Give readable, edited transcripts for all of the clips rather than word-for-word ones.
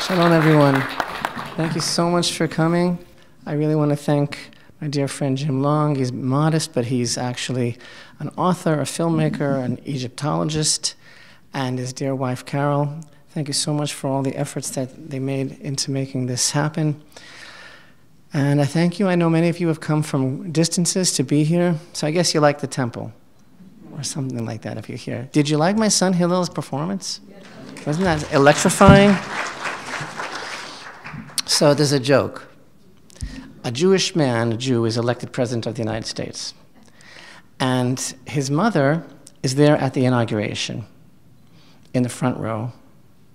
Shalom, everyone. Thank you so much for coming. I really want to thank my dear friend Jim Long. He's modest, but he's actually an author, a filmmaker, an Egyptologist, and his dear wife, Carol. Thank you so much for all the efforts that they made into making this happen. And I thank you. I know many of you have come from distances to be here, so I guess you like the temple, or something like that if you're here. Did you like my son Hillel's performance? Wasn't that electrifying? So there's a joke. A Jewish man, a Jew, is elected president of the United States. And his mother is there at the inauguration in the front row.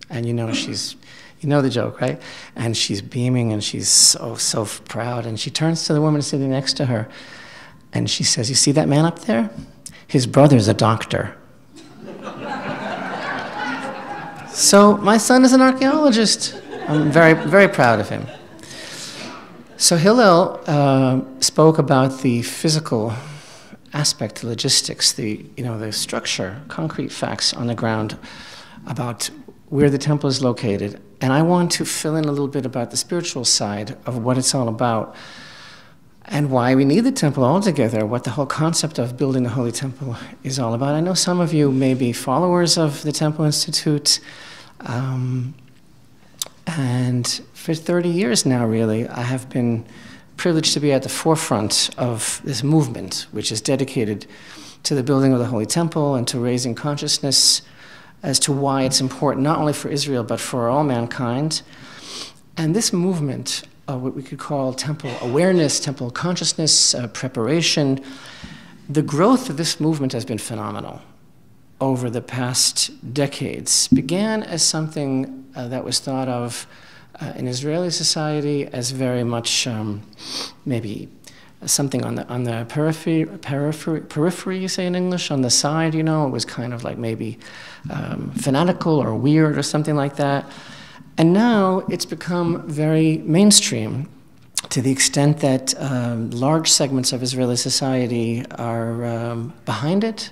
And you know the joke, right? And she's beaming and she's so proud. And she turns to the woman sitting next to her and she says, "You see that man up there? His brother's a doctor." So my son is an archaeologist. I'm very, very proud of him. So Hillel spoke about the physical aspect, the logistics, the structure, concrete facts on the ground about where the temple is located. And I want to fill in a little bit about the spiritual side of what it's all about and why we need the temple altogether, what the whole concept of building the Holy Temple is all about. I know some of you may be followers of the Temple Institute, and for 30 years now, really, I have been privileged to be at the forefront of this movement, which is dedicated to the building of the Holy Temple and to raising consciousness as to why it's important, not only for Israel, but for all mankind. And this movement of what we could call temple awareness, temple consciousness, preparation, the growth of this movement has been phenomenal over the past decades. Began as something that was thought of in Israeli society as very much maybe something on the periphery, you say in English, on the side, it was kind of like maybe fanatical or weird or something like that. And now it's become very mainstream to the extent that large segments of Israeli society are behind it.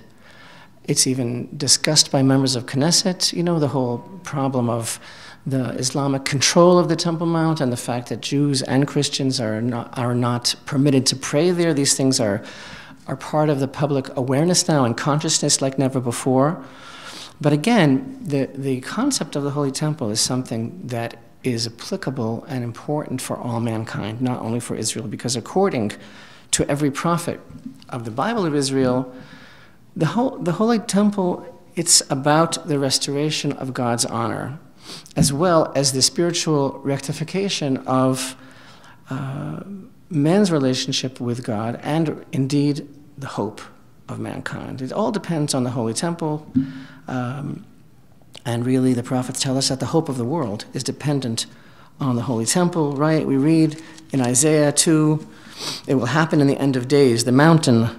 It's even discussed by members of Knesset, the whole problem of the Islamic control of the Temple Mount and the fact that Jews and Christians are not permitted to pray there. These things are part of the public awareness now and consciousness like never before. But again, the concept of the Holy Temple is something that is applicable and important for all mankind, not only for Israel, because according to every prophet of the Bible of Israel, the Holy Temple, it's about the restoration of God's honor, as well as the spiritual rectification of man's relationship with God and indeed the hope of mankind. It all depends on the Holy Temple, and really the prophets tell us that the hope of the world is dependent on the Holy Temple, right? We read in Isaiah 2, "It will happen in the end of days, the mountain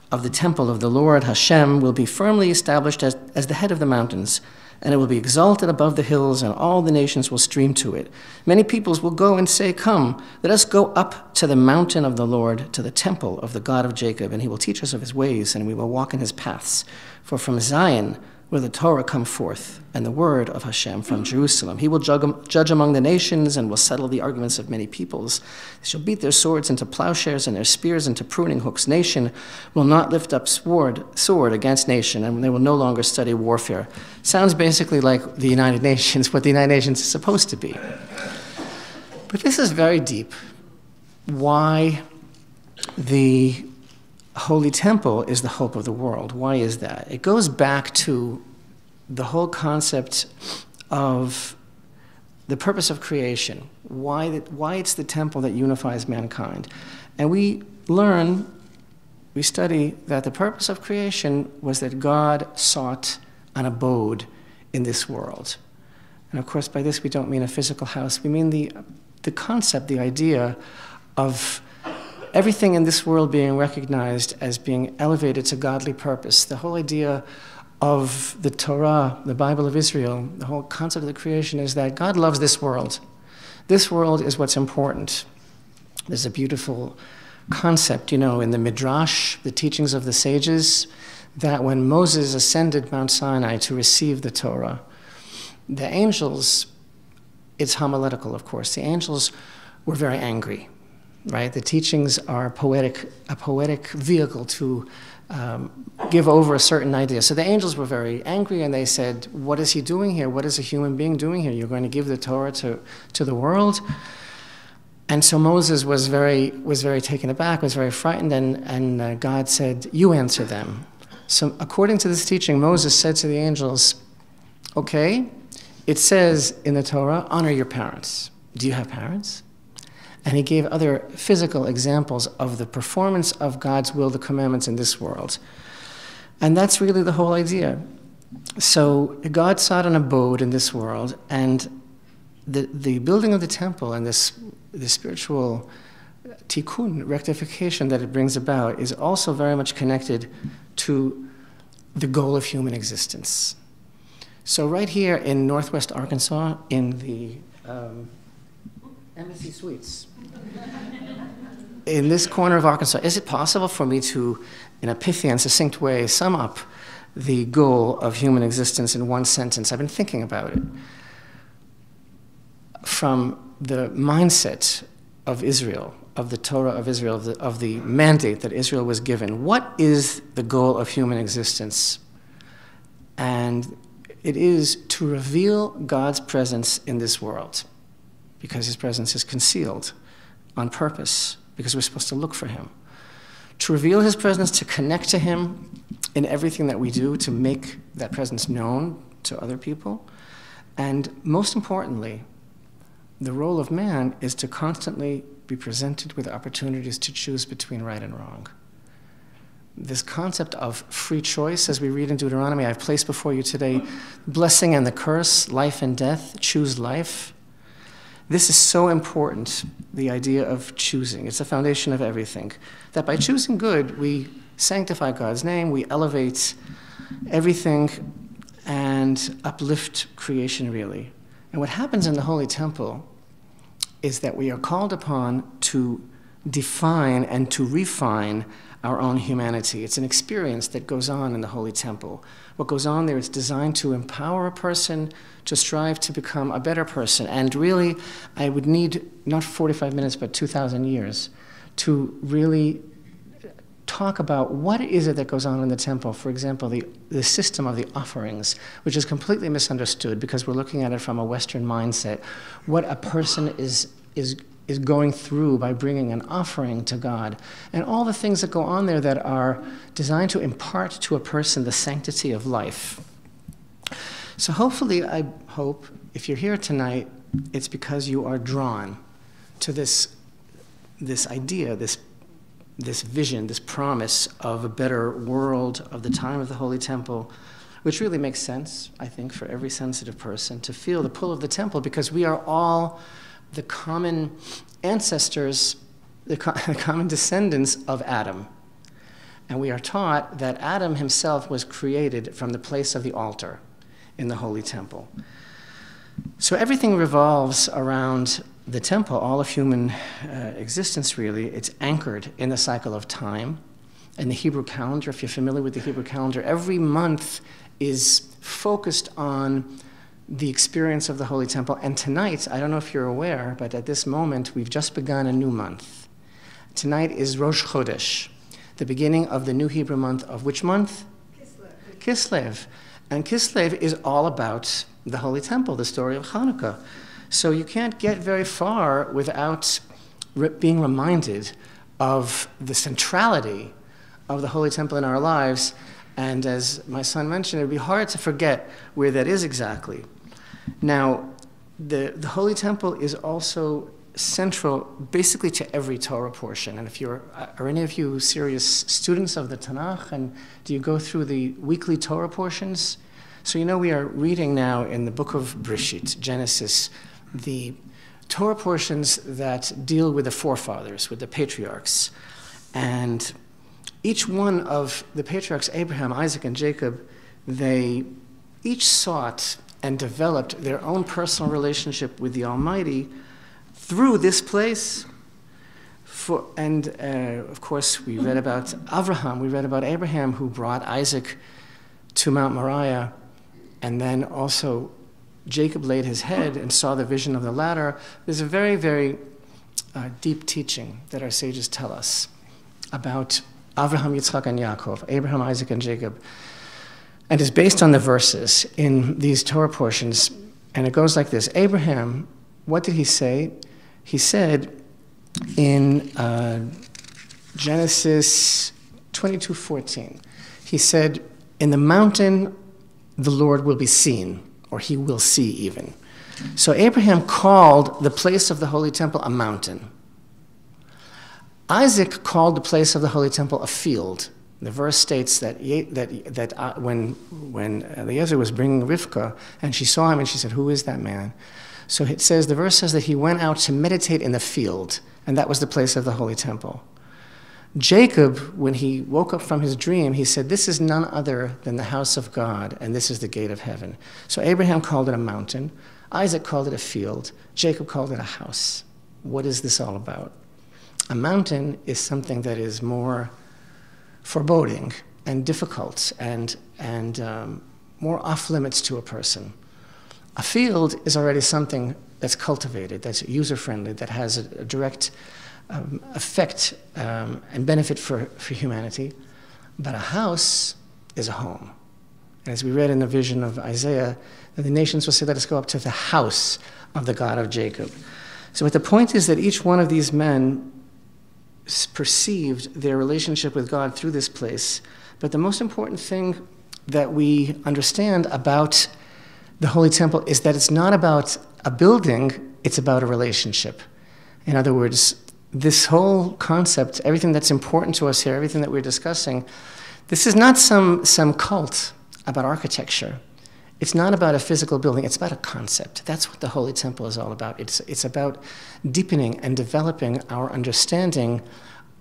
of the temple of the Lord Hashem will be firmly established as the head of the mountains, and it will be exalted above the hills, and all the nations will stream to it. Many peoples will go and say, 'Come, let us go up to the mountain of the Lord, to the temple of the God of Jacob, and he will teach us of his ways, and we will walk in his paths. For from Zion will the Torah come forth, and the word of Hashem from Jerusalem. He will judge among the nations, and will settle the arguments of many peoples. They shall beat their swords into plowshares, and their spears into pruning hooks. Nation will not lift up sword against nation, and they will no longer study warfare.'" Sounds basically like the United Nations, what the United Nations is supposed to be. But this is very deep. Why the Holy Temple is the hope of the world. Why is that? It goes back to the whole concept of the purpose of creation, why it's the temple that unifies mankind. And we study that the purpose of creation was that God sought an abode in this world. And of course, by this we don't mean a physical house. We mean the concept, the idea of everything in this world being recognized as being elevated to godly purpose. The whole idea of the Torah, the Bible of Israel, the whole concept of the creation is that God loves this world. This world is what's important. There's a beautiful concept, in the Midrash, the teachings of the sages, that when Moses ascended Mount Sinai to receive the Torah, the angels it's homiletical, of course. The angels were very angry, right? The teachings are a poetic vehicle to give over a certain idea. So the angels were very angry, and they said, what is he doing here? What is a human being doing here? You're going to give the Torah to the world? And so Moses was very taken aback, was very frightened, and God said, you answer them. So according to this teaching, Moses said to the angels, okay, it says in the Torah, honor your parents. Do you have parents? And he gave other physical examples of the performance of God's will, the commandments in this world. And that's really the whole idea. So God sought an abode in this world, and the building of the temple and the spiritual tikkun, rectification that it brings about, is also very much connected to the goal of human existence. So right here in Northwest Arkansas, in the Embassy Suites, in this corner of Arkansas, is it possible for me to, in a pithy and succinct way, sum up the goal of human existence in one sentence? I've been thinking about it. From the mindset of Israel, of the Torah of Israel, of the mandate that Israel was given, what is the goal of human existence? And it is to reveal God's presence in this world, because his presence is concealed on purpose, because we're supposed to look for him. To reveal his presence, to connect to him in everything that we do, to make that presence known to other people. And most importantly, the role of man is to constantly be presented with opportunities to choose between right and wrong. This concept of free choice, as we read in Deuteronomy, I've placed before you today, blessing and the curse, life and death, choose life. This is so important, the idea of choosing. It's the foundation of everything. That by choosing good, we sanctify God's name, we elevate everything and uplift creation, really. And what happens in the Holy Temple is that we are called upon to define and to refine our own humanity. It's an experience that goes on in the Holy Temple. What goes on there is designed to empower a person to strive to become a better person. And really, I would need not 45 minutes, but 2,000 years to really talk about what is it that goes on in the temple. For example, the system of the offerings, which is completely misunderstood because we're looking at it from a Western mindset. What a person is going through by bringing an offering to God, and all the things that go on there that are designed to impart to a person the sanctity of life. So hopefully, I hope, if you're here tonight, it's because you are drawn to this idea, this vision, this promise of a better world, of the time of the Holy Temple, which really makes sense, I think, for every sensitive person to feel the pull of the temple, because we are all the common ancestors, the common descendants of Adam. And we are taught that Adam himself was created from the place of the altar in the Holy Temple. So everything revolves around the temple, all of human existence, really. It's anchored in the cycle of time. And the Hebrew calendar, if you're familiar with the Hebrew calendar, every month is focused on the experience of the Holy Temple. And tonight, I don't know if you're aware, but at this moment, we've just begun a new month. Tonight is Rosh Chodesh, the beginning of the new Hebrew month of which month? Kislev. Kislev. And Kislev is all about the Holy Temple, the story of Hanukkah. So you can't get very far without being reminded of the centrality of the Holy Temple in our lives. And as my son mentioned, it would be hard to forget where that is exactly. Now, the Holy Temple is also central basically to every Torah portion. And if are any of you serious students of the Tanakh, and do you go through the weekly Torah portions? So you know we are reading now in the book of Breshit, Genesis, the Torah portions that deal with the forefathers, with the patriarchs. And each one of the patriarchs, Abraham, Isaac, and Jacob, they each sought and developed their own personal relationship with the Almighty through this place. Of course, we read about Avraham, we read about Abraham, who brought Isaac to Mount Moriah, and then also Jacob laid his head and saw the vision of the ladder, there's a very, very deep teaching that our sages tell us about Abraham, Yitzchak, and Yaakov, Abraham, Isaac, and Jacob, and is based on the verses in these Torah portions. And it goes like this. Abraham, what did he say? He said in Genesis 22:14, he said, in the mountain the Lord will be seen, or he will see even. So Abraham called the place of the Holy Temple a mountain. Isaac called the place of the Holy Temple a field. The verse states that when Eliezer was bringing Rivka, and she saw him and she said, who is that man? So it says, the verse says that he went out to meditate in the field, and that was the place of the Holy Temple. Jacob, when he woke up from his dream, he said, this is none other than the house of God, and this is the gate of heaven. So Abraham called it a mountain, Isaac called it a field, Jacob called it a house. What is this all about? A mountain is something that is more foreboding and difficult and more off limits to a person. A field is already something that's cultivated, that's user-friendly, that has a direct effect and benefit for humanity. But a house is a home. And as we read in the vision of Isaiah, that the nations will say, let us go up to the house of the God of Jacob. So what the point is that each one of these men perceived their relationship with God through this place. But the most important thing that we understand about the Holy Temple is that it's not about a building, it's about a relationship. In other words, this whole concept, everything that's important to us here, everything that we're discussing, this is not some cult about architecture. It's not about a physical building, it's about a concept. That's what the Holy Temple is all about. It's about deepening and developing our understanding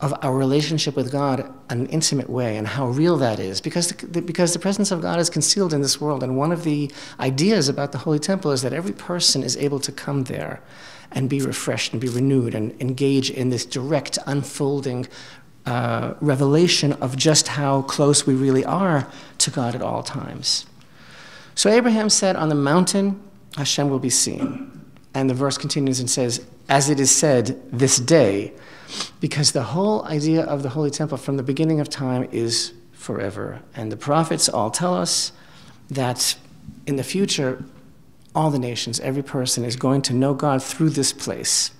of our relationship with God in an intimate way and how real that is. Because the presence of God is concealed in this world, and one of the ideas about the Holy Temple is that every person is able to come there and be refreshed and be renewed and engage in this direct unfolding revelation of just how close we really are to God at all times. So Abraham said, on the mountain, Hashem will be seen. And the verse continues and says, as it is said, this day, because the whole idea of the Holy Temple from the beginning of time is forever. And the prophets all tell us that in the future, all the nations, every person is going to know God through this place.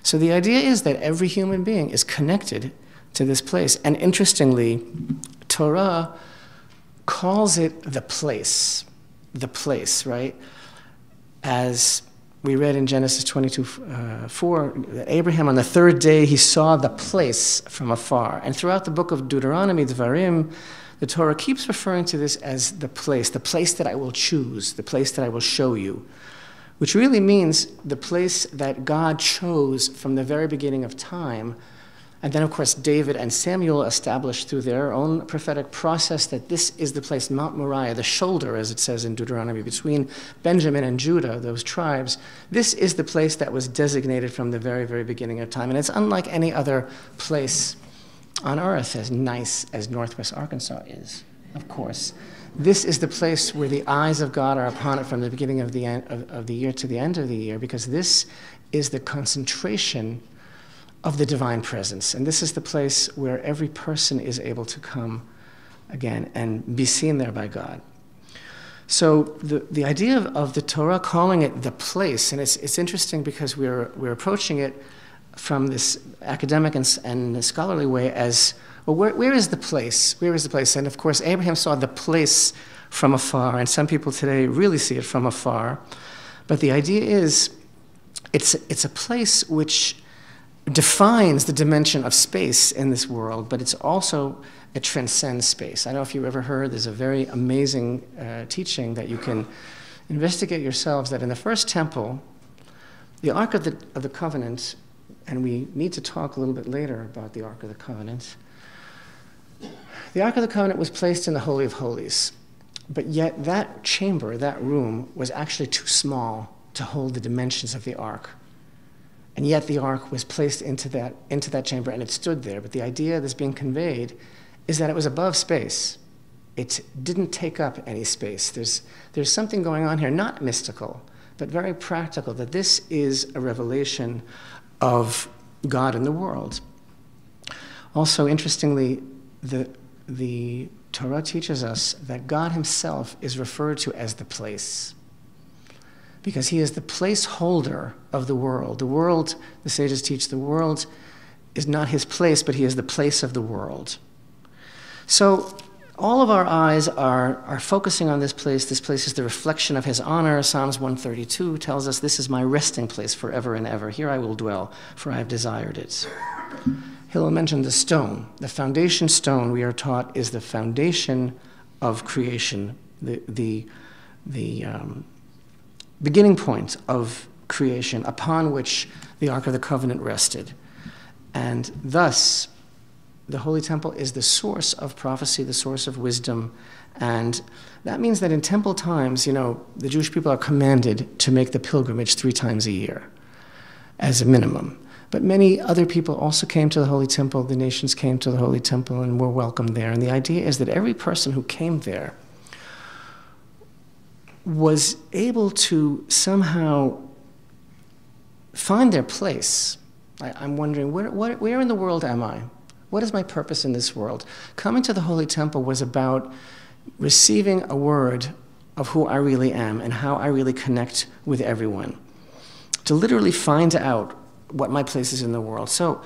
So the idea is that every human being is connected to this place. And interestingly, Torah calls it the place, right? As we read in Genesis 22:4, that Abraham on the third day, he saw the place from afar. And throughout the book of Deuteronomy, Devarim, the Torah keeps referring to this as the place that I will choose, the place that I will show you, which really means the place that God chose from the very beginning of time. And then, of course, David and Samuel established through their own prophetic process that this is the place, Mount Moriah, the shoulder, as it says in Deuteronomy, between Benjamin and Judah, those tribes. This is the place that was designated from the very, very beginning of time. And it's unlike any other place on earth, as nice as Northwest Arkansas is, of course. This is the place where the eyes of God are upon it from the beginning of the year to the end of the year, because this is the concentration of the divine presence. And this is the place where every person is able to come again and be seen there by God. So the idea of the Torah calling it the place, and it's interesting because we're approaching it from this academic and scholarly way as, well, where is the place? Where is the place? And of course, Abraham saw the place from afar, and some people today really see it from afar. But the idea is, it's a place which defines the dimension of space in this world, but it's also, it transcends space. I don't know if you've ever heard, there's a very amazing teaching that you can investigate yourselves, that in the first temple, the Ark of the Covenant, and we need to talk a little bit later about the Ark of the Covenant. The Ark of the Covenant was placed in the Holy of Holies, but yet that chamber, that room, was actually too small to hold the dimensions of the Ark. And yet the Ark was placed into that chamber, and it stood there. But the idea that's being conveyed is that it was above space. it didn't take up any space. There's something going on here, not mystical, but very practical, that this is a revelation of God in the world. Also, interestingly, the Torah teaches us that God himself is referred to as the place, because he is the placeholder of the world. The world, the sages teach, the world is not his place, but he is the place of the world. So all of our eyes are focusing on this place. This place is the reflection of his honor. Psalms 132 tells us, this is my resting place forever and ever. Here I will dwell, for I have desired it. Hillel mentioned the stone. The foundation stone, we are taught, is the foundation of creation, the beginning point of creation upon which the Ark of the Covenant rested. And thus, the Holy Temple is the source of prophecy, the source of wisdom. And that means that in temple times, the Jewish people are commanded to make the pilgrimage 3 times a year, as a minimum. But many other people also came to the Holy Temple. The nations came to the Holy Temple and were welcomed there. And the idea is that every person who came there was able to somehow find their place. I'm wondering, where in the world am I? What is my purpose in this world? Coming to the Holy Temple was about receiving a word of who I really am and how I really connect with everyone, to literally find out what my place is in the world. So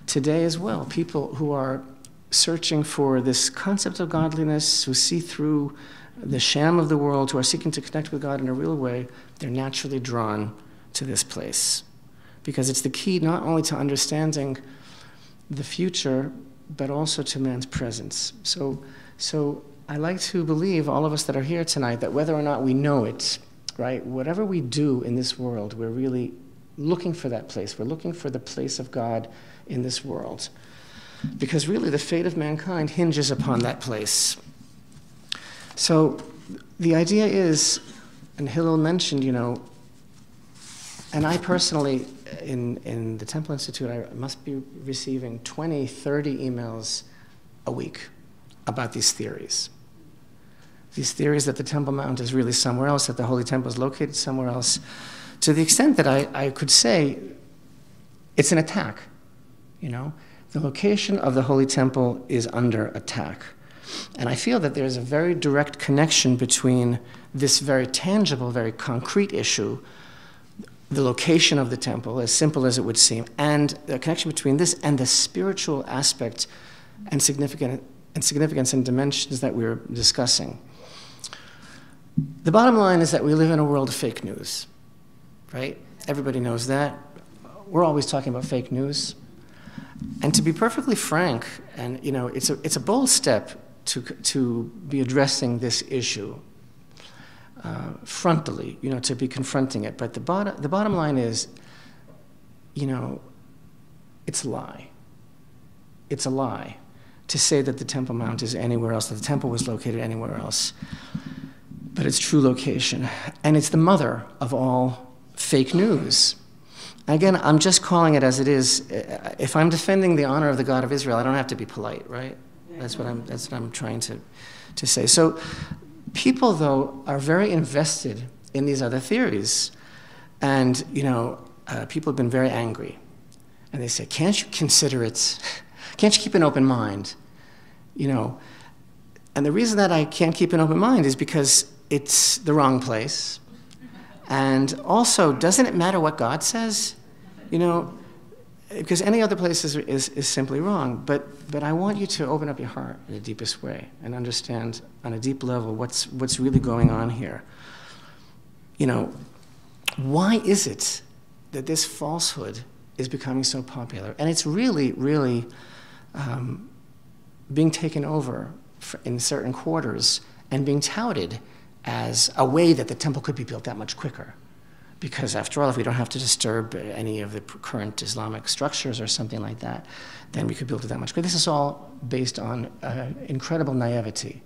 today as well, people who are searching for this concept of godliness, who see through the sham of the world, who are seeking to connect with God in a real way, they're naturally drawn to this place, because it's the key not only to understanding the future, but also to man's presence. So I like to believe, all of us that are here tonight, that whether or not we know it, right, whatever we do in this world, we're really looking for that place. We're looking for the place of God in this world, because really the fate of mankind hinges upon that place. So the idea is, and Hillel mentioned, and I personally, in the Temple Institute, I must be receiving 20, 30 emails a week about these theories. These theories that the Temple Mount is really somewhere else, that the Holy Temple is located somewhere else, to the extent that I could say it's an attack. The location of the Holy Temple is under attack. And I feel that there's a very direct connection between this very tangible, very concrete issue, the location of the temple, as simple as it would seem, and the connection between this and the spiritual aspect and significance and dimensions that we're discussing. The bottom line is that we live in a world of fake news, right? Everybody knows that. We're always talking about fake news. And to be perfectly frank, and it's a bold step to be addressing this issue frontally, to be confronting it. But the bottom line is, it's a lie. It's a lie to say that the Temple Mount is anywhere else, that the temple was located anywhere else. But it's true location. And it's the mother of all fake news. Again, I'm just calling it as it is. If I'm defending the honor of the God of Israel, I don't have to be polite, right? That's what I'm trying to say. So people, though, are very invested in these other theories. And, people have been very angry. And they say, can't you consider it? Can't you keep an open mind? And the reason that I can't keep an open mind is because it's the wrong place. And also, doesn't it matter what God says? Because any other place is simply wrong. But I want you to open up your heart in the deepest way and understand on a deep level what's really going on here. Why is it that this falsehood is becoming so popular? And it's really, really being taken over in certain quarters and being touted as a way that the temple could be built that much quicker. Because after all, if we don't have to disturb any of the current Islamic structures or something like that, then we could build it that much quicker. This is all based on incredible naivety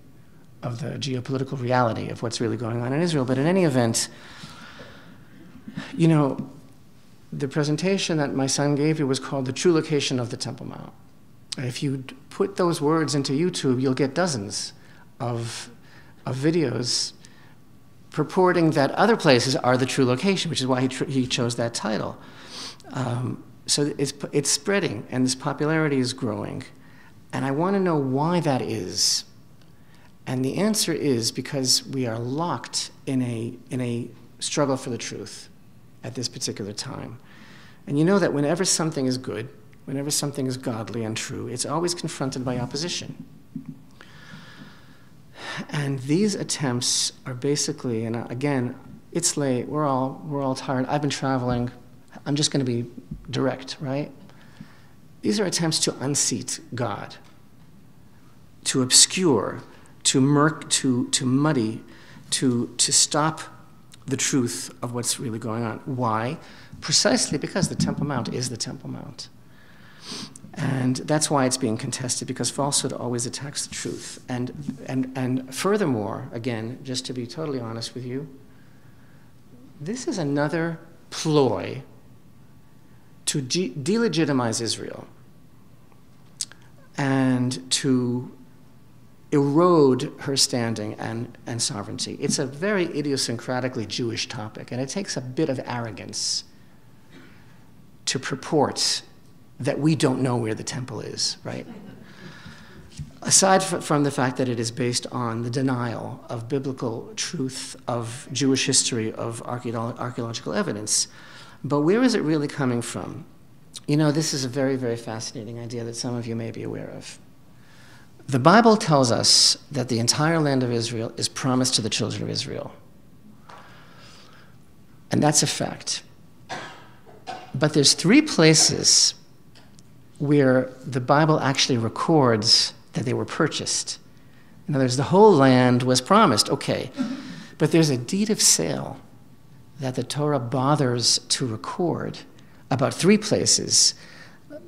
of the geopolitical reality of what's really going on in Israel. But in any event, the presentation that my son gave you was called The True Location of the Temple Mount. And if you put those words into YouTube, you'll get dozens of videos purporting that other places are the true location, which is why he chose that title. So it's spreading, and this popularity is growing. And I want to know why that is. And the answer is because we are locked in a struggle for the truth at this particular time. And you know that whenever something is good, whenever something is godly and true, it's always confronted by opposition. And these attempts are basically, and again, it's late, we're all tired, I've been traveling, I'm just going to be direct, right? These are attempts to unseat God, to obscure, to muddy, to stop the truth of what's really going on. Why? Precisely because the Temple Mount is the Temple Mount. And that's why it's being contested, because falsehood always attacks the truth. And furthermore, again, just to be totally honest with you, this is another ploy to delegitimize Israel and to erode her standing and sovereignty. It's a very idiosyncratically Jewish topic, and it takes a bit of arrogance to purport that we don't know where the temple is, right? Aside from the fact that it is based on the denial of biblical truth, of Jewish history, of archaeological evidence, but where is it really coming from? You know, this is a very, very fascinating idea that some of you may be aware of. The Bible tells us that the entire land of Israel is promised to the children of Israel. And that's a fact. But there's 3 places where the Bible actually records that they were purchased. In other words, the whole land was promised, okay. But there's a deed of sale that the Torah bothers to record about 3 places,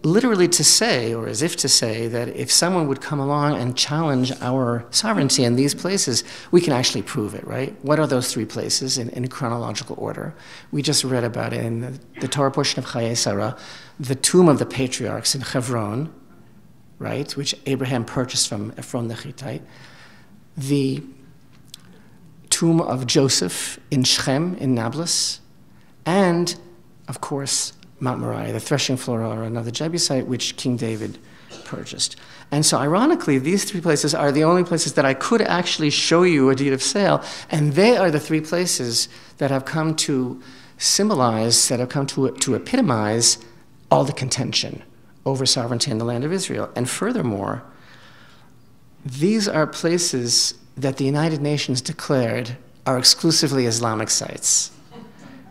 literally to say, or as if to say, that if someone would come along and challenge our sovereignty in these places, we can actually prove it, right? What are those 3 places in chronological order? We just read about it in the Torah portion of Chayei Sarah, the tomb of the patriarchs in Hebron, right, which Abraham purchased from Ephron the Hittite, the tomb of Joseph in Shechem, in Nablus, and, of course, Mount Moriah, the threshing floor of the Jebusite, which King David purchased. And so ironically, these 3 places are the only places that I could actually show you a deed of sale, and they are the 3 places that have come to symbolize, that have come to epitomize all the contention over sovereignty in the land of Israel. And furthermore, these are places that the United Nations declared are exclusively Islamic sites.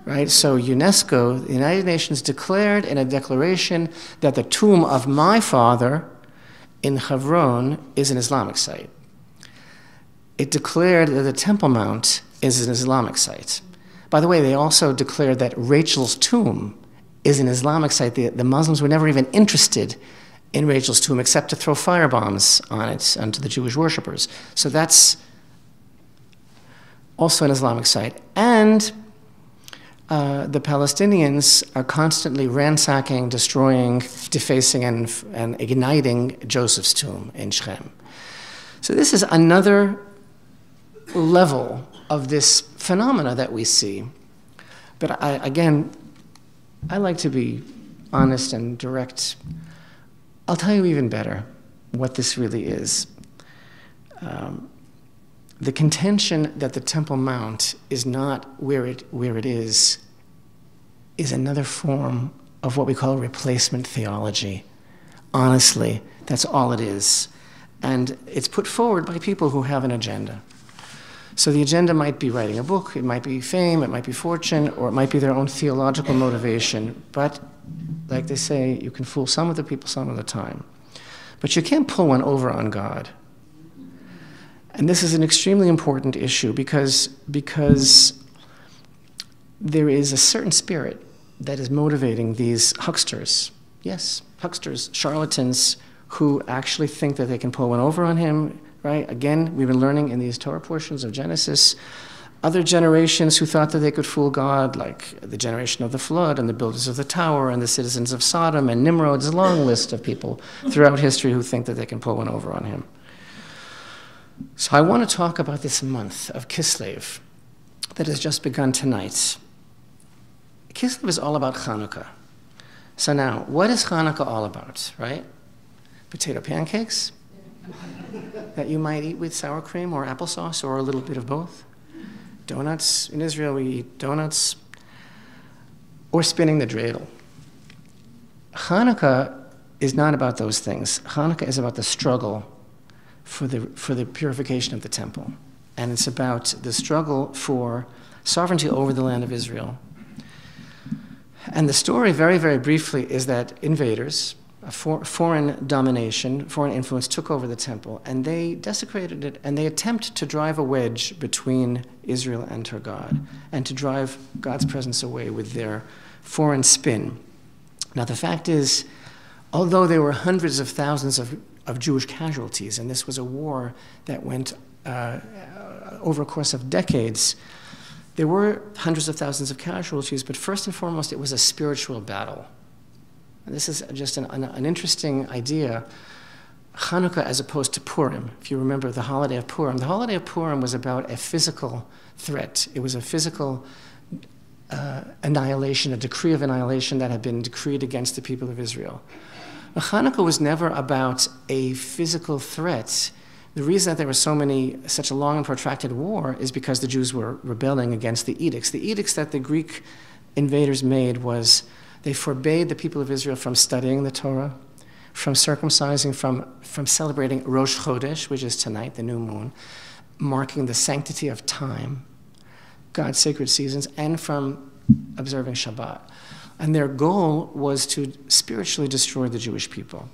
Right? So UNESCO, the United Nations, declared in a declaration that the tomb of my father in Hebron is an Islamic site. It declared that the Temple Mount is an Islamic site. By the way, they also declared that Rachel's tomb is an Islamic site. The Muslims were never even interested in Rachel's tomb except to throw firebombs on it, onto the Jewish worshippers. So that's also an Islamic site. And the Palestinians are constantly ransacking, destroying, defacing, and igniting Joseph's tomb in Shechem. So this is another level of this phenomena that we see. But again, I like to be honest and direct. I'll tell you even better what this really is. The contention that the Temple Mount is not where it is another form of what we call replacement theology. Honestly, that's all it is. And it's put forward by people who have an agenda. So the agenda might be writing a book, it might be fame, it might be fortune, or it might be their own theological motivation. But like they say, you can fool some of the people some of the time. But you can't pull one over on God. And this is an extremely important issue because there is a certain spirit that is motivating these hucksters. Yes, hucksters, charlatans who actually think that they can pull one over on him, right? Again, we've been learning in these Torah portions of Genesis, other generations who thought that they could fool God, like the generation of the flood and the builders of the tower and the citizens of Sodom and Nimrod. There's a long list of people throughout history who think that they can pull one over on him. So I want to talk about this month of Kislev that has just begun tonight. Kislev is all about Hanukkah. So now, what is Hanukkah all about, right? Potato pancakes that you might eat with sour cream or applesauce or a little bit of both. Donuts. In Israel, we eat donuts. Or spinning the dreidel. Hanukkah is not about those things. Hanukkah is about the struggle for the purification of the temple. And it's about the struggle for sovereignty over the land of Israel. And the story, very, very briefly, is that invaders, a foreign domination, foreign influence, took over the temple, and they desecrated it, and they attempt to drive a wedge between Israel and her God, and to drive God's presence away with their foreign spin. Now, the fact is, although there were hundreds of thousands of Jewish casualties, and this was a war that went over a course of decades, there were hundreds of thousands of casualties, but first and foremost, it was a spiritual battle. And this is just an interesting idea. Hanukkah as opposed to Purim. If you remember the holiday of Purim was about a physical threat. It was a physical annihilation, a decree of annihilation that had been decreed against the people of Israel. But Hanukkah was never about a physical threat. The reason that there was such a long and protracted war is because the Jews were rebelling against the edicts. The edicts that the Greek invaders made was they forbade the people of Israel from studying the Torah, from circumcising, from celebrating Rosh Chodesh, which is tonight, the new moon, marking the sanctity of time, God's sacred seasons, and from observing Shabbat. And their goal was to spiritually destroy the Jewish people.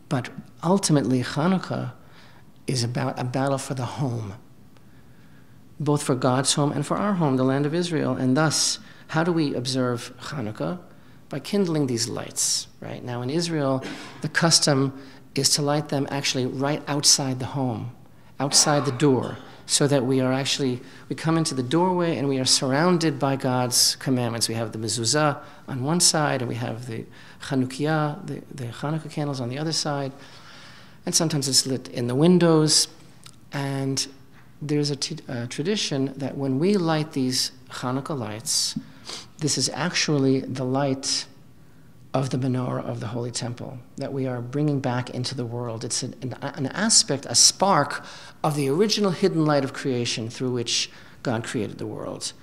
But ultimately, Hanukkah is about a battle for the home, both for God's home and for our home, the land of Israel. And thus, how do we observe Hanukkah? By kindling these lights, right? Now in Israel, the custom is to light them actually right outside the home, outside the door, so that we come into the doorway and we are surrounded by God's commandments. We have the mezuzah on one side, and we have the Chanukiah, the Hanukkah candles on the other side. And sometimes it's lit in the windows. And there's a tradition that when we light these Hanukkah lights, this is actually the light of the menorah of the Holy Temple that we are bringing back into the world. It's an aspect, a spark of the original hidden light of creation through which God created the world.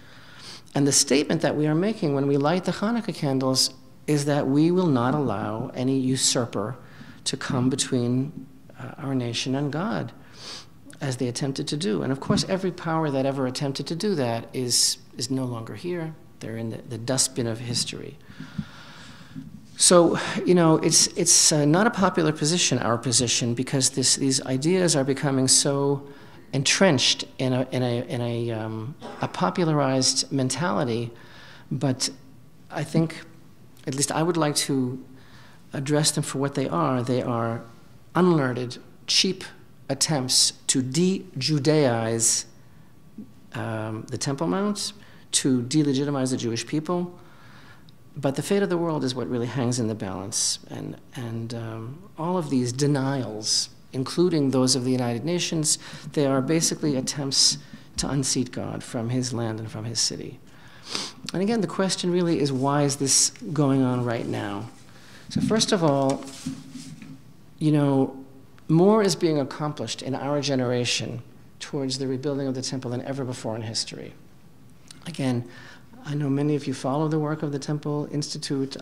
And the statement that we are making when we light the Hanukkah candles is that we will not allow any usurper to come between our nation and God, as they attempted to do. And of course, every power that ever attempted to do that is no longer here. They're in the dustbin of history. So, it's not a popular position, our position, because these ideas are becoming so entrenched in a popularized mentality. But I think, at least I would like to address them for what they are. They are unlearned, cheap attempts to de-Judaize the Temple Mount, to delegitimize the Jewish people. But the fate of the world is what really hangs in the balance. And all of these denials, including those of the United Nations, they are basically attempts to unseat God from his land and from his city. And again, the question really is, why is this going on right now? So first of all, more is being accomplished in our generation towards the rebuilding of the temple than ever before in history. Again, I know many of you follow the work of the Temple Institute.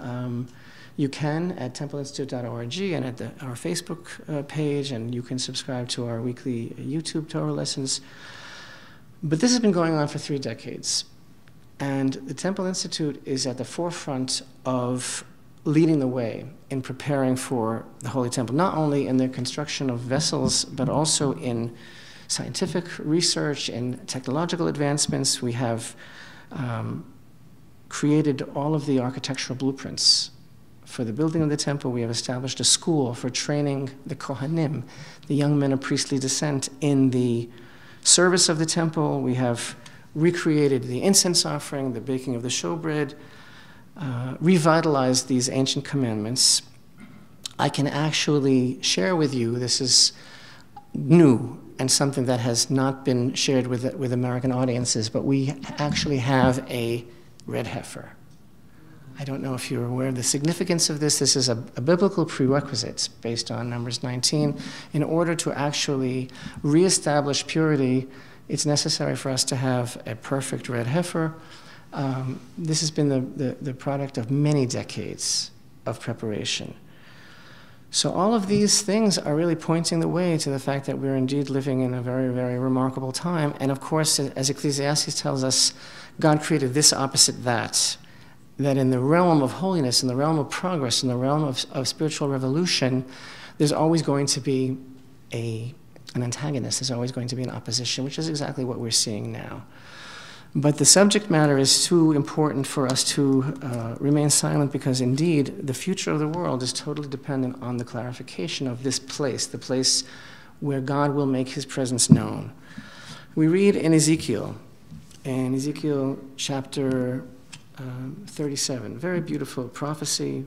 You can at templeinstitute.org and at our Facebook page, and you can subscribe to our weekly YouTube Torah lessons. But this has been going on for 3 decades. And the Temple Institute is at the forefront of leading the way in preparing for the Holy Temple, not only in the construction of vessels, but also in scientific research and technological advancements. We have created all of the architectural blueprints for the building of the temple. We have established a school for training the Kohanim, the young men of priestly descent, in the service of the temple. We have recreated the incense offering, the baking of the showbread, revitalized these ancient commandments. I can actually share with you, this is new, and something that has not been shared with American audiences, but we actually have a red heifer. I don't know if you're aware of the significance of this. This is a biblical prerequisite based on Numbers 19. In order to actually reestablish purity, it's necessary for us to have a perfect red heifer. This has been the product of many decades of preparation. So all of these things are really pointing the way to the fact that we're indeed living in a very, very remarkable time. And of course, as Ecclesiastes tells us, God created this opposite that in the realm of holiness, in the realm of progress, in the realm of spiritual revolution, there's always going to be an antagonist, there's always going to be an opposition, which is exactly what we're seeing now. But the subject matter is too important for us to remain silent, because indeed the future of the world is totally dependent on the clarification of this place, the place where God will make his presence known. We read in Ezekiel chapter 37, very beautiful prophecy.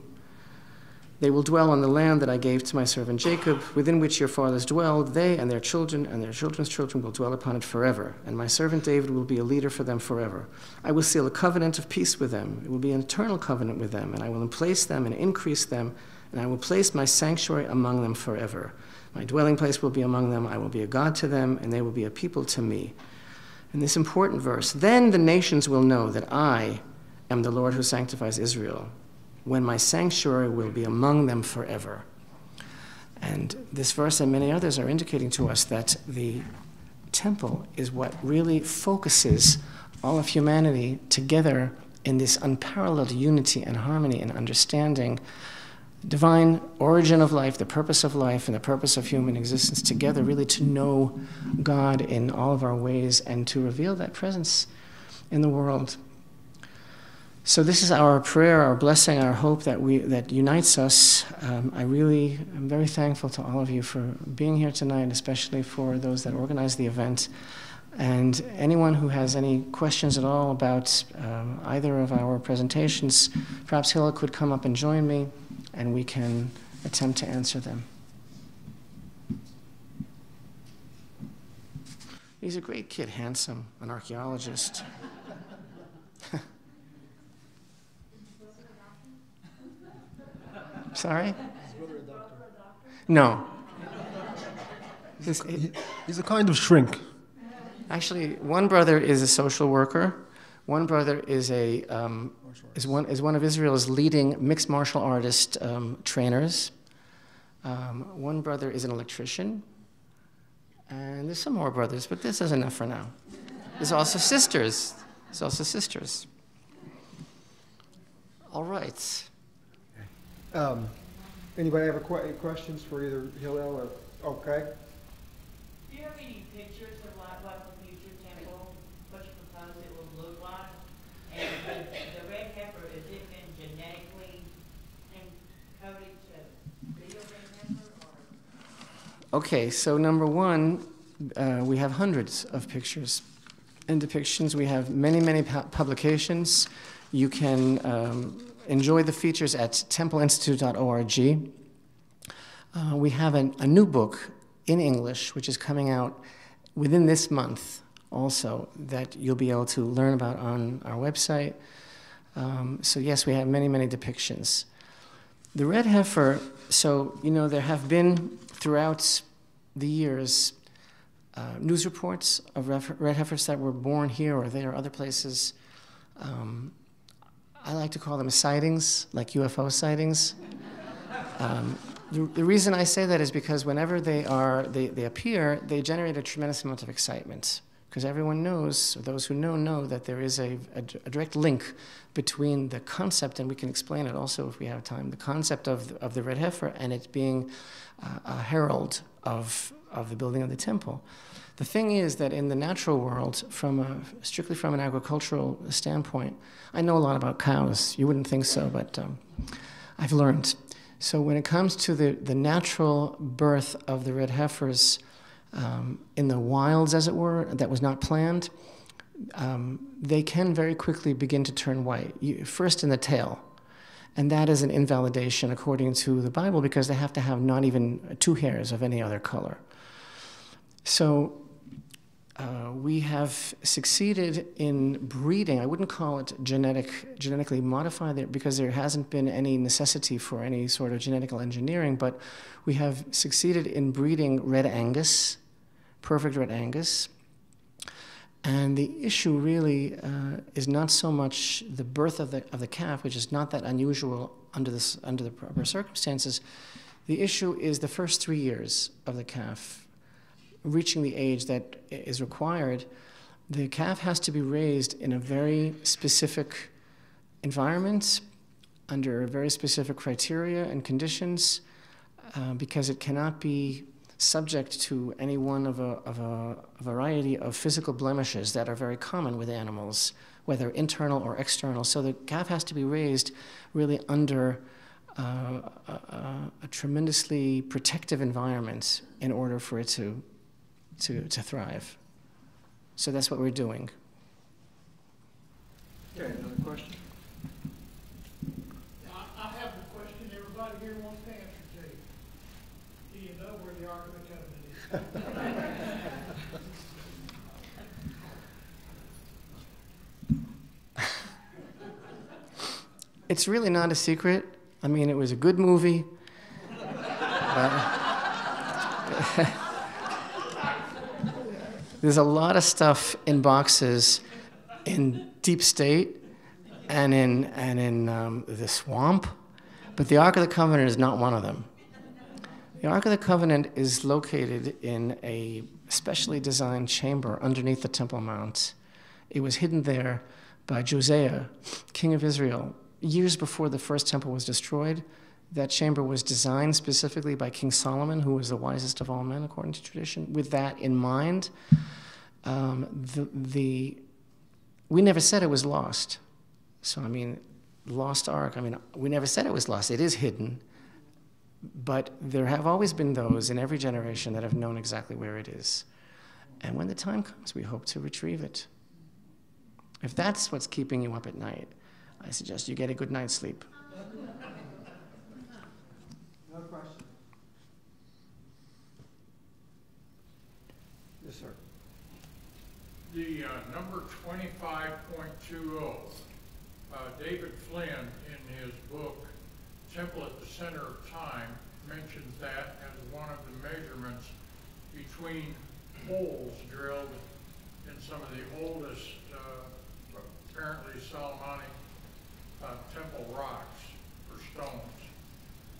They will dwell on the land that I gave to my servant Jacob, within which your fathers dwelled. They and their children's children will dwell upon it forever. And my servant David will be a leader for them forever. I will seal a covenant of peace with them. It will be an eternal covenant with them. And I will place them and increase them. And I will place my sanctuary among them forever. My dwelling place will be among them. I will be a God to them, and they will be a people to me. And this important verse, then the nations will know that I am the Lord who sanctifies Israel, when my sanctuary will be among them forever. And this verse and many others are indicating to us that the temple is what really focuses all of humanity together in this unparalleled unity and harmony and understanding, divine origin of life, the purpose of life, and the purpose of human existence together, really to know God in all of our ways and to reveal that presence in the world. So this is our prayer, our blessing, our hope that unites us. I really am very thankful to all of you for being here tonight, especially for those that organized the event. And anyone who has any questions at all about either of our presentations, perhaps Hilla could come up and join me, and we can attempt to answer them. He's a great kid, handsome, an archaeologist. Sorry? No. He's a kind of shrink. Actually, one brother is a social worker. One brother is one of Israel's leading mixed martial artist trainers. One brother is an electrician. And there's some more brothers, but this is enough for now. There's also sisters. All right. Anybody have questions for either Hillel or okay? Do you have any pictures of what the future temple, what you propose it will look like? And the red heifer, has it been genetically encoded to be a red heifer? Or? Okay, so number one, we have hundreds of pictures and depictions. We have many, many publications. You can enjoy the features at templeinstitute.org. We have a new book in English, which is coming out within this month also, that you'll be able to learn about on our website. So yes, we have many, many depictions. The red heifer, so, there have been throughout the years news reports of red heifers that were born here or there or other places. I like to call them sightings, like UFO sightings. The reason I say that is because whenever they appear, they generate a tremendous amount of excitement. Because everyone knows, or those who know that there is a direct link between the concept, and we can explain it also if we have time, the concept of the red heifer and it being a herald of the building of the temple. The thing is that in the natural world, strictly from an agricultural standpoint, I know a lot about cows. You wouldn't think so, but I've learned. So when it comes to the natural birth of the red heifers in the wilds, as it were, that was not planned, they can very quickly begin to turn white, first in the tail. And that is an invalidation according to the Bible, because they have to have not even 2 hairs of any other color. So we have succeeded in breeding. I wouldn't call it genetically modified because there hasn't been any necessity for any sort of genetical engineering, but we have succeeded in breeding Red Angus, perfect Red Angus. And the issue really is not so much the birth of the calf, which is not that unusual under the proper circumstances. The issue is the first 3 years of the calf reaching the age that is required. The calf has to be raised in a very specific environment, under very specific criteria and conditions, because it cannot be subject to any one of a variety of physical blemishes that are very common with animals, whether internal or external. So the calf has to be raised really under a tremendously protective environment in order for it to thrive. So that's what we're doing. Okay, another question? I have a question everybody here wants to answer to. Do you know where the Ark of the Covenant is? It's really not a secret. I mean, it was a good movie. There's a lot of stuff in boxes in Deep State and in the swamp, but the Ark of the Covenant is not one of them. The Ark of the Covenant is located in a specially designed chamber underneath the Temple Mount. It was hidden there by Josiah, king of Israel, years before the first temple was destroyed. That chamber was designed specifically by King Solomon, who was the wisest of all men, according to tradition. With that in mind, we never said it was lost. So, I mean, lost Ark, I mean, we never said it was lost. It is hidden. But there have always been those in every generation that have known exactly where it is. And when the time comes, we hope to retrieve it. If that's what's keeping you up at night, I suggest you get a good night's sleep. Another question? Yes, sir. The number 25.20, David Flynn in his book, Temple at the Center of Time, mentions that as one of the measurements between holes drilled in some of the oldest, apparently Solomonic temple rocks or stones.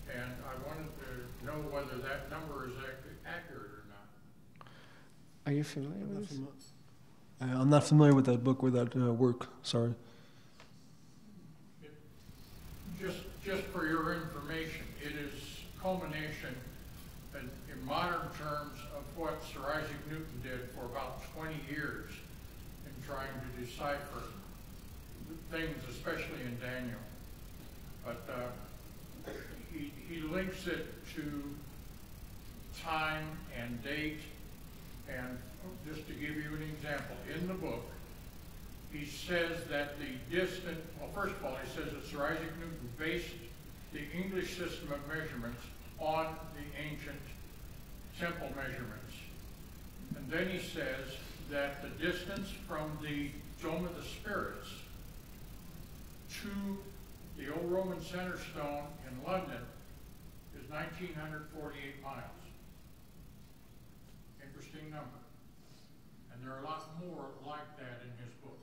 And I wanted to know whether that number is accurate or not. Are you familiar with this? I'm not familiar with that book or that work, sorry. Just for your information, it is culmination in modern terms of what Sir Isaac Newton did for about 20 years in trying to decipher things, especially in Daniel. But he links it to time and date, and just to give you an example, in the book, he says that the distant, well, first of all, he says that Sir Isaac Newton based the English system of measurements on the ancient temple measurements. And then he says that the distance from the Dome of the Spirits to the old Roman center stone in London is 1,948 miles. Interesting number. And there are a lot more like that in his book.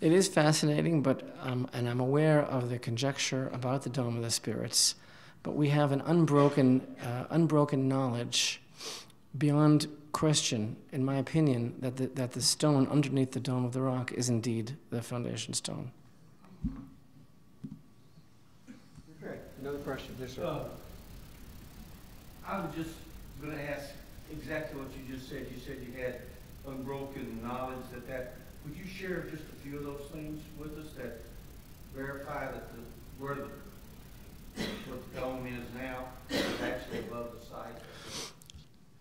It is fascinating, but and I'm aware of the conjecture about the Dome of the Spirits, but we have an unbroken knowledge beyond question, in my opinion, that the stone underneath the Dome of the Rock is indeed the foundation stone. Okay, another question. Yes, sir. I was just going to ask exactly what you just said. You said you had unbroken knowledge that. Would you share just a few of those things with us that verify that what the dome is now is actually above the site?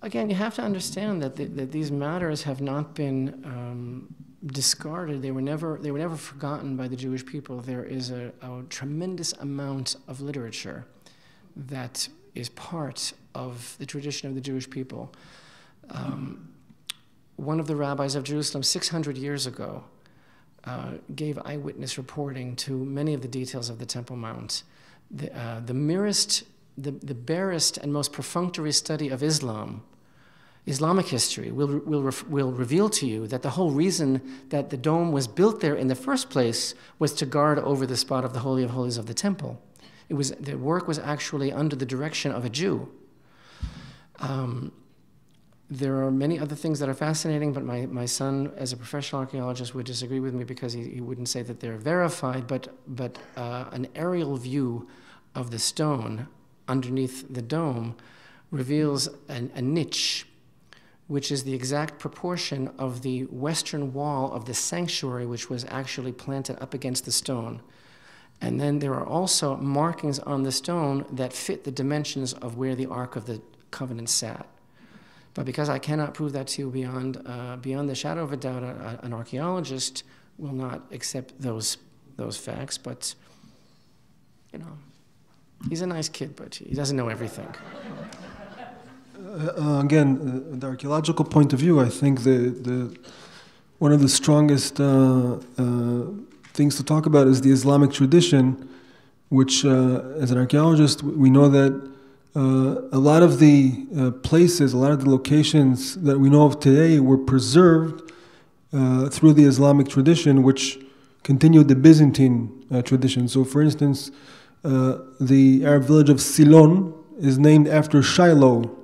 Again, you have to understand that these matters have not been discarded. They were never forgotten by the Jewish people. There is a tremendous amount of literature that is part of the tradition of the Jewish people. One of the rabbis of Jerusalem 600 years ago gave eyewitness reporting to many of the details of the Temple Mount. The barest and most perfunctory study of Islamic history will reveal to you that the whole reason that the dome was built there in the first place was to guard over the spot of the Holy of Holies of the temple. The work was actually under the direction of a Jew. There are many other things that are fascinating, but my son, as a professional archaeologist, would disagree with me because he wouldn't say that they're verified, but an aerial view of the stone underneath the dome reveals a niche, which is the exact proportion of the western wall of the sanctuary, which was actually planted up against the stone. And then there are also markings on the stone that fit the dimensions of where the Ark of the Covenant sat. But because I cannot prove that to you beyond the shadow of a doubt, an archaeologist will not accept those facts. But, you know, he's a nice kid, but he doesn't know everything. Again, the archaeological point of view, I think one of the strongest things to talk about is the Islamic tradition, which, as an archaeologist, we know that a lot of the places, a lot of the locations that we know of today were preserved through the Islamic tradition, which continued the Byzantine tradition. So, for instance, the Arab village of Silon is named after Shiloh,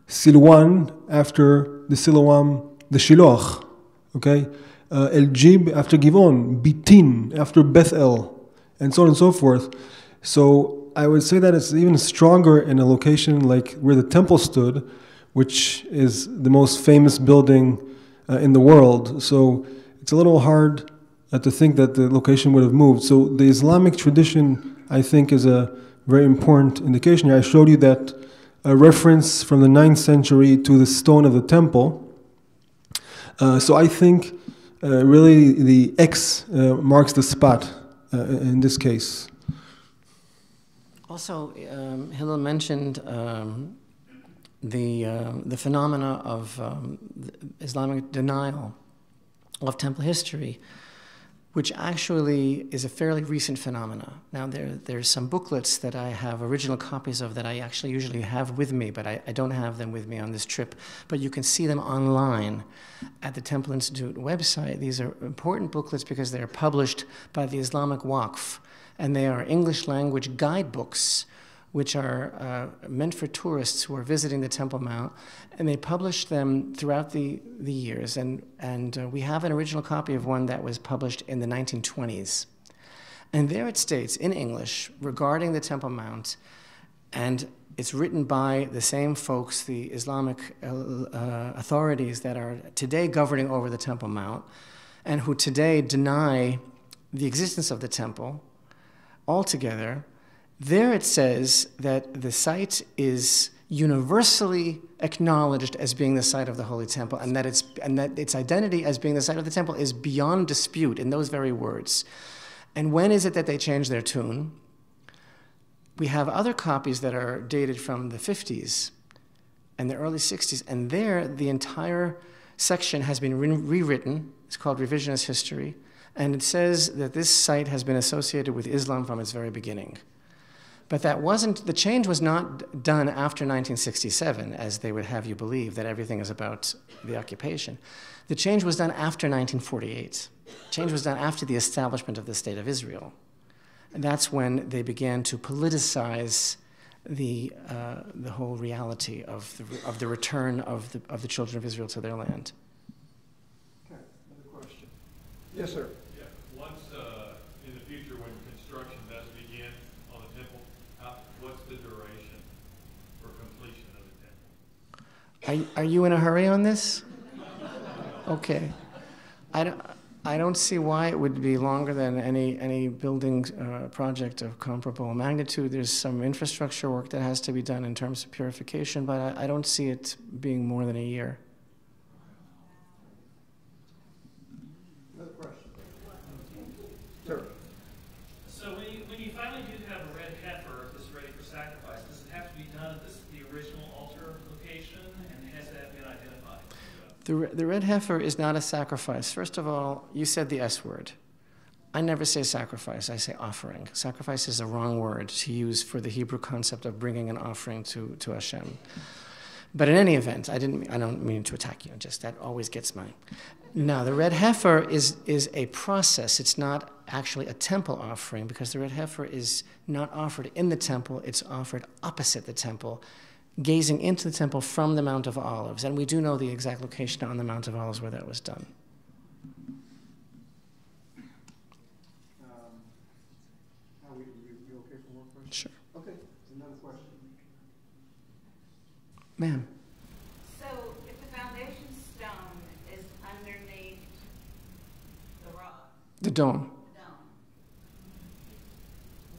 Silwan after the Siloam, the Shiloach, okay? El Jib after Givon, Bitin after Bethel, and so on and so forth. So I would say that it's even stronger in a location like where the temple stood, which is the most famous building in the world. So it's a little hard to think that the location would have moved. So the Islamic tradition, I think, is a very important indication here. I showed you that a reference from the 9th century to the stone of the temple. So I think really the X marks the spot in this case. Also, Hillel mentioned the phenomena of Islamic denial of temple history, which actually is a fairly recent phenomena. Now, there's some booklets that I have original copies of that I actually usually have with me, but I don't have them with me on this trip. But you can see them online at the Temple Institute website. These are important booklets because they are published by the Islamic Waqf, and they are English language guidebooks which are meant for tourists who are visiting the Temple Mount, and they publish them throughout the years. And we have an original copy of one that was published in the 1920s. And there it states in English regarding the Temple Mount, and it's written by the same folks, the Islamic authorities that are today governing over the Temple Mount, and who today deny the existence of the temple altogether. There it says that the site is universally acknowledged as being the site of the Holy Temple, and that its identity as being the site of the temple is beyond dispute in those very words. And when is it that they change their tune? We have other copies that are dated from the 50s and the early 60s, and there the entire section has been rewritten. It's called Revisionist History, and it says that this site has been associated with Islam from its very beginning. But the change was not done after 1967, as they would have you believe, that everything is about the occupation. The change was done after 1948. Change was done after the establishment of the State of Israel. And that's when they began to politicize the whole reality of the return of the children of Israel to their land. Okay, another question. Yes, sir. Yeah, once in the future when construction does begin on the temple, what's the duration for completion of the temple? Are you in a hurry on this? Okay. I don't see why it would be longer than any building project of comparable magnitude. There's some infrastructure work that has to be done in terms of purification, but I don't see it being more than a year. Another question. Sir. So when you finally do have a red heifer that's ready for sacrifice, does it have to be done at the original altar location, and has that been identified? The red heifer is not a sacrifice. First of all, you said the S word. I never say sacrifice, I say offering. Sacrifice is a wrong word to use for the Hebrew concept of bringing an offering to Hashem. But in any event, I don't mean to attack you, just that always gets mine. Now, the red heifer is a process. It's not actually a temple offering, because the red heifer is not offered in the temple, it's offered opposite the temple, gazing into the temple from the Mount of Olives. And we do know the exact location on the Mount of Olives where that was done. You okay for more questions? Sure. Okay, another question. Ma'am. So if the foundation stone is underneath the rock, The dome.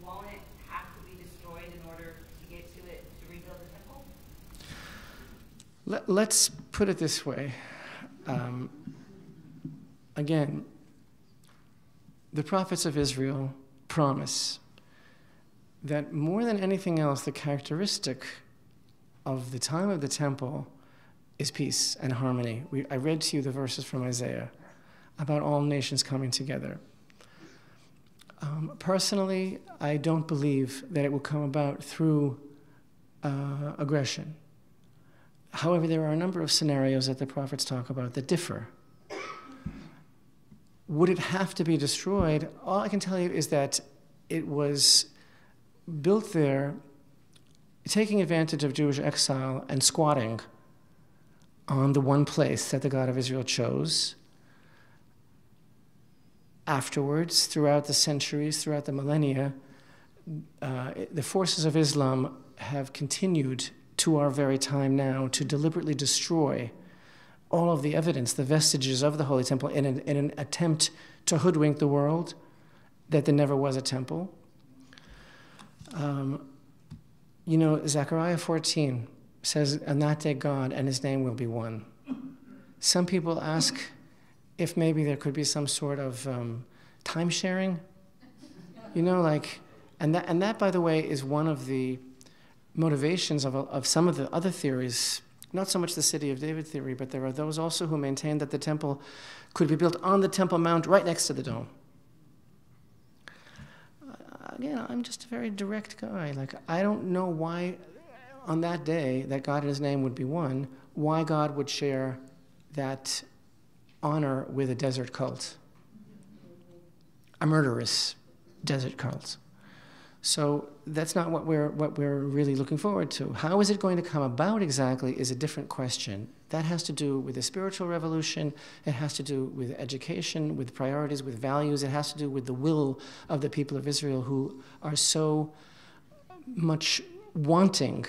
won't it have to be destroyed in order to get to it, to rebuild the temple? Let's put it this way. Again, the prophets of Israel promise that more than anything else, the characteristic of the time of the temple is peace and harmony. I read to you the verses from Isaiah about all nations coming together. Personally, I don't believe that it will come about through aggression. However, there are a number of scenarios that the prophets talk about that differ. Would it have to be destroyed? All I can tell you is that it was built there taking advantage of Jewish exile and squatting on the one place that the God of Israel chose. Afterwards, throughout the centuries, throughout the millennia, the forces of Islam have continued to our very time now to deliberately destroy all of the evidence, the vestiges of the Holy Temple in an attempt to hoodwink the world that there never was a temple. You know, Zechariah 14 says, on that day God and his name will be one. Some people ask if maybe there could be some sort of time sharing, you know, like, and that, by the way, is one of the motivations of some of the other theories, not so much the City of David theory, but there are those also who maintain that the temple could be built on the Temple Mount right next to the dome. Again, I'm just a very direct guy. Like, I don't know why on that day that God and his name would be one, why God would share that honor with a desert cult, a murderous desert cult. So that's not what we're really looking forward to. How is it going to come about exactly is a different question. That has to do with the spiritual revolution. It has to do with education, with priorities, with values. It has to do with the will of the people of Israel who are so much wanting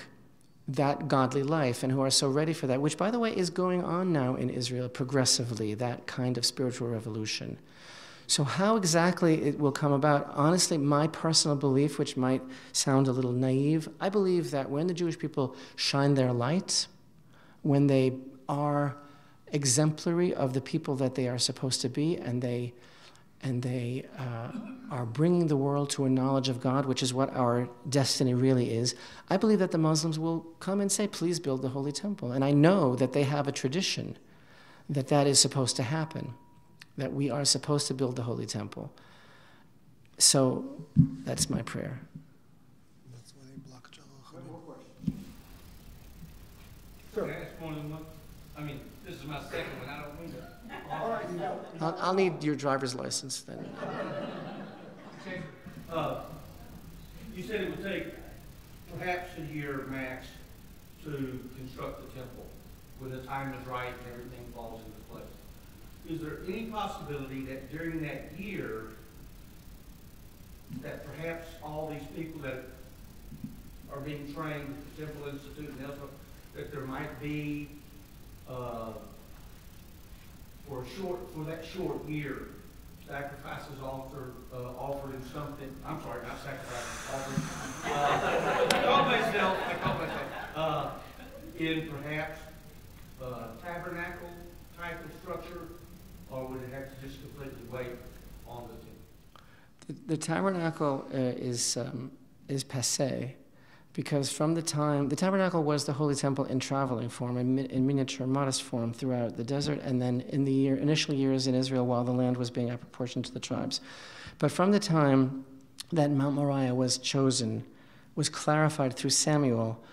that godly life and who are so ready for that, which, by the way, is going on now in Israel progressively, that kind of spiritual revolution. So how exactly it will come about, honestly, my personal belief, which might sound a little naive, I believe that when the Jewish people shine their light, when they are exemplary of the people that they are supposed to be, and they are bringing the world to a knowledge of God, which is what our destiny really is, I believe that the Muslims will come and say, please build the Holy Temple. And I know that they have a tradition that is supposed to happen, that we are supposed to build the Holy Temple. So that's my prayer. One more question. Can I ask one of them? I mean, this is my second one, I don't mean to. All right, you know. I'll need your driver's license then. Okay. You said it would take perhaps a year max to construct the temple when the time is right and everything falls into place. Is there any possibility that during that year that perhaps all these people that are being trained at the Temple Institute and elsewhere, that there might be for that short year, sacrifices offered in something, I'm sorry, not sacrifices, offered, I call myself, in perhaps tabernacle type of structure, or would it have to just completely wait on the temple? The tabernacle is passé. Because from the tabernacle was the holy temple in traveling form, in miniature, modest form throughout the desert, and then in the initial years in Israel while the land was being apportioned to the tribes. But from the time that Mount Moriah was chosen, was clarified through Samuel,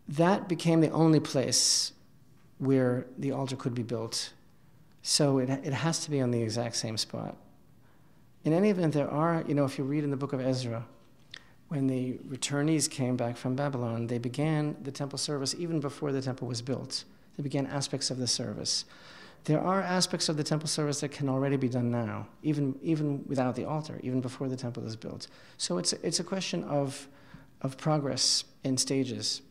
that became the only place where the altar could be built. So it has to be on the exact same spot. In any event, there are, if you read in the book of Ezra, when the returnees came back from Babylon, they began the temple service even before the temple was built. They began aspects of the service. There are aspects of the temple service that can already be done now, even without the altar, even before the temple is built. So it's a question of progress in stages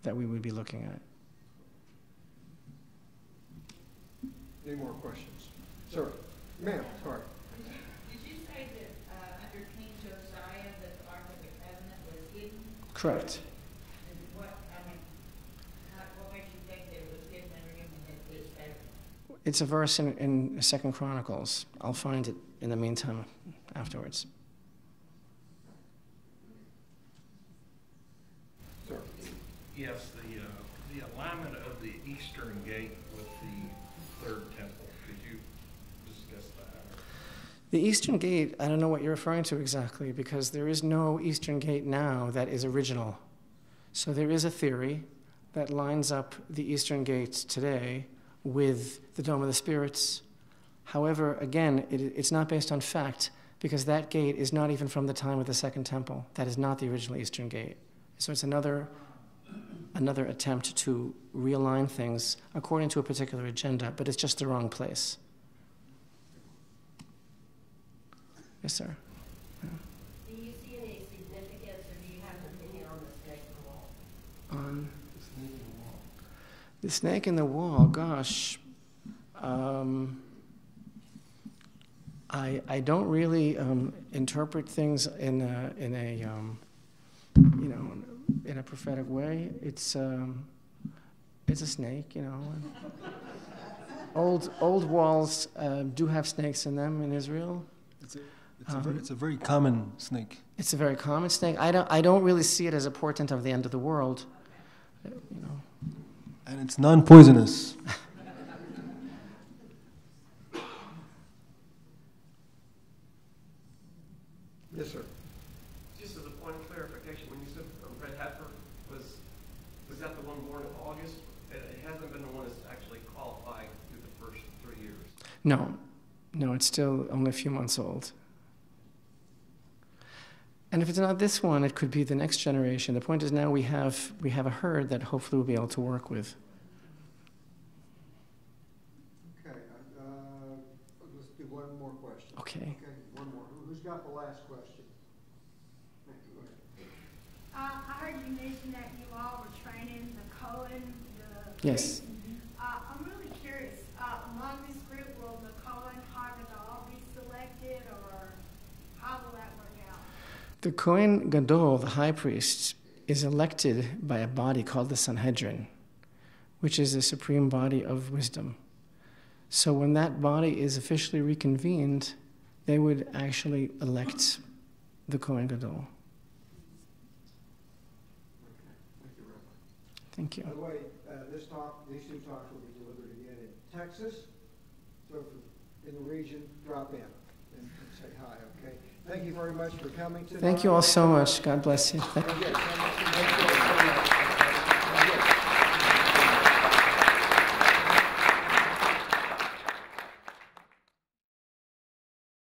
that we would be looking at. Any more questions? Sir, ma'am, sorry. Did you say that under King Josiah that the Ark of the Covenant was hidden? Correct. And what makes you think that it was hidden under him and that it's better? It's a verse in 2 Chronicles. I'll find it in the meantime afterwards. Sir. Yes, the alignment of the eastern gate with the third temple. Could you discuss that? The eastern gate, I don't know what you're referring to exactly, because there is no eastern gate now that is original. So there is a theory that lines up the eastern gate today with the Dome of the Spirits. However, again, it's not based on fact, because that gate is not even from the time of the Second Temple. That is not the original eastern gate. So it's another attempt to realign things according to a particular agenda, but it's just the wrong place. Yes, sir. Yeah. Do you see any significance, or do you have an opinion on the snake in the wall? On the snake in the wall, gosh. I don't really interpret things in a prophetic way. It's a snake, Old walls do have snakes in them in Israel. It's a very common snake. It's a very common snake. I don't really see it as a portent of the end of the world. And it's non-poisonous. Yes, sir. Just as a point of clarification, when you said red heifer, was that the one born in August? It hasn't been the one that's actually qualified through the first 3 years. No, it's still only a few months old. And if it's not this one, it could be the next generation. The point is now we have a herd that hopefully we'll be able to work with. Okay, let's do one more question. Okay. One more. Who's got the last question? Go ahead. I heard you mention that you all were training the Cohen, Yes. I'm really curious, among this group, will the Cohen Hagadol be selected, or how will that work out? The Kohen Gadol, the high priest, is elected by a body called the Sanhedrin, which is the supreme body of wisdom. So when that body is officially reconvened, they would actually elect the Kohen Gadol. Thank you. By the way, these two talks will be delivered again in Texas. So if you're in the region, drop in and say hi, okay? Thank you very much for coming tonight. Thank you all so much. God bless you. Okay,